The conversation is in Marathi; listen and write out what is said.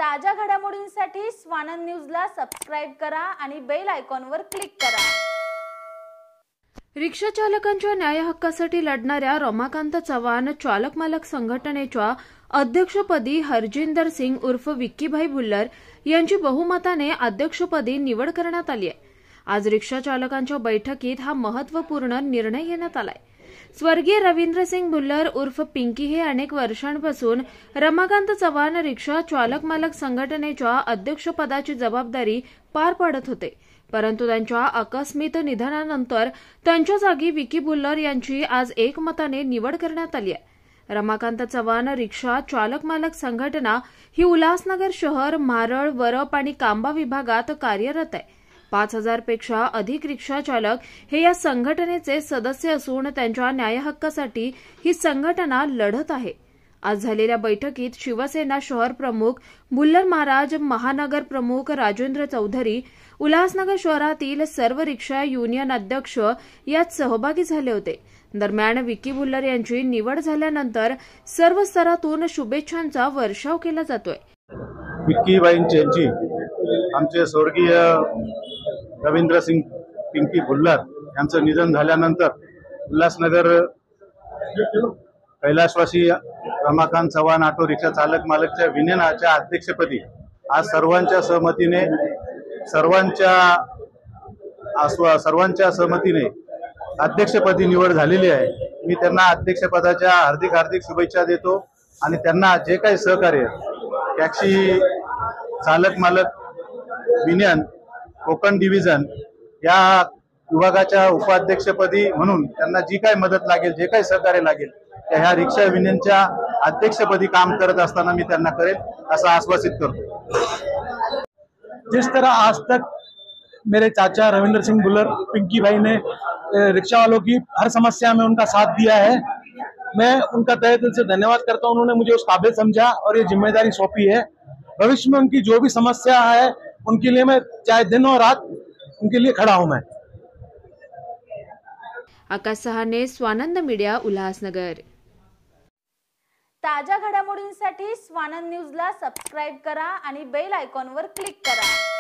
ताज्या घडामोडींसाठी स्वानंद न्यूजला सबस्क्राइब करा आणि बेल आयकॉनवर क्लिक करा। रिक्षा चालकांच्या न्याय हक्कासाठी लढणाऱ्या रमाकांत चव्हाण चालक मालक संघटनेच्या अध्यक्षपदी हरजिंदर सिंग उर्फ विक्कीभाई भुल्लर यांची बहुमताने अध्यक्षपदी निवड करण्यात आली आहे। आज रिक्षा चालकांच्या बैठकीत हा महत्त्वपूर्ण निर्णय घेण्यात आलाय। स्वर्गीय रवींद्र सिंग भुल्लर उर्फ पिंकी हे अनेक वर्षांपासून रमाकांत चव्हाण रिक्षा चालक मालक संघटनेच्या अध्यक्षपदाची जबाबदारी पार पाडत होते, परंतु त्यांच्या आकस्मिक निधनानंतर त्यांच्या जागी विकी भुल्लर यांची आज एकमताने निवड करण्यात आली आहे। रमाकांत चव्हाण रिक्षा चालक मालक संघटना ही उल्हासनगर शहर, मारळ, वरप आणि कांबा विभागात कार्यरत आहे। 5000 पेक्षा अधिक रिक्षा चालक हे या संघटनेचे सदस्य असून त्यांच्या न्याय हक्कासाठी ही संघटना लढत आहे। आज झालेल्या बैठकीत शिवसेना शहर प्रमुख भुल्लर महाराज, महानगर प्रमुख राजेंद्र चौधरी, उल्हासनगर शहरातील सर्व रिक्षा युनियन अध्यक्ष यात सहभागी झाले होते। दरम्यान विकी भुल्लर यांची निवड झाल्यानंतर सर्व स्तरातून शुभेच्छांचा वर्षाव केला जातोय। विक्कीबाईंची आमचे स्वर्गीय रवींद्र सिंग पिंकी भुल्लर यांचं निधन झाल्यानंतर उल्हासनगर कैलासवासी रमाकांत चव्हाण ऑटो रिक्षा चालक मालकच्या विनियनाच्या अध्यक्षपदी आज सर्वांच्या सहमतीने अध्यक्षपदी निवड झालेली आहे। मी त्यांना अध्यक्षपदाच्या हार्दिक शुभेच्छा देतो आणि त्यांना जे काही सहकार्य टॅक्सी चालक मालक युनियन कोकण डिव्हिजन या विभागाच्या उपाध्यक्षपदी म्हणून त्यांना जी काही मदत लागेल, जे काही सहकार्य लागेल त्या ह्या रिक्षा युनियनच्या अध्यक्षपदी काम करत असताना मी त्यांना करेल असं आश्वासित करतो। जिस तरह आज तक मेरे चाचा रविंद्र सिंह भुल्लर पिंकी भाई ने रिक्शा वालों की हर समस्या में उनका साथ दिया है, मैं उनका तहे दिल से धन्यवाद करता हूं। उन्होंने मुझे उस काबिल समझा और ये जिम्मेदारी सौंपी है। भविष्य में उनकी जो भी समस्या है उनके लिए मैं चाहे दिन और रात उनके लिए खड़ा हूं। मैं आकाश सहाने, स्वानंद मीडिया, उल्हासनगर। ताज्या घडामोडींसाठी स्वानंद न्यूजला सबस्क्राइब करा आणि बेल आयकॉनवर क्लिक करा।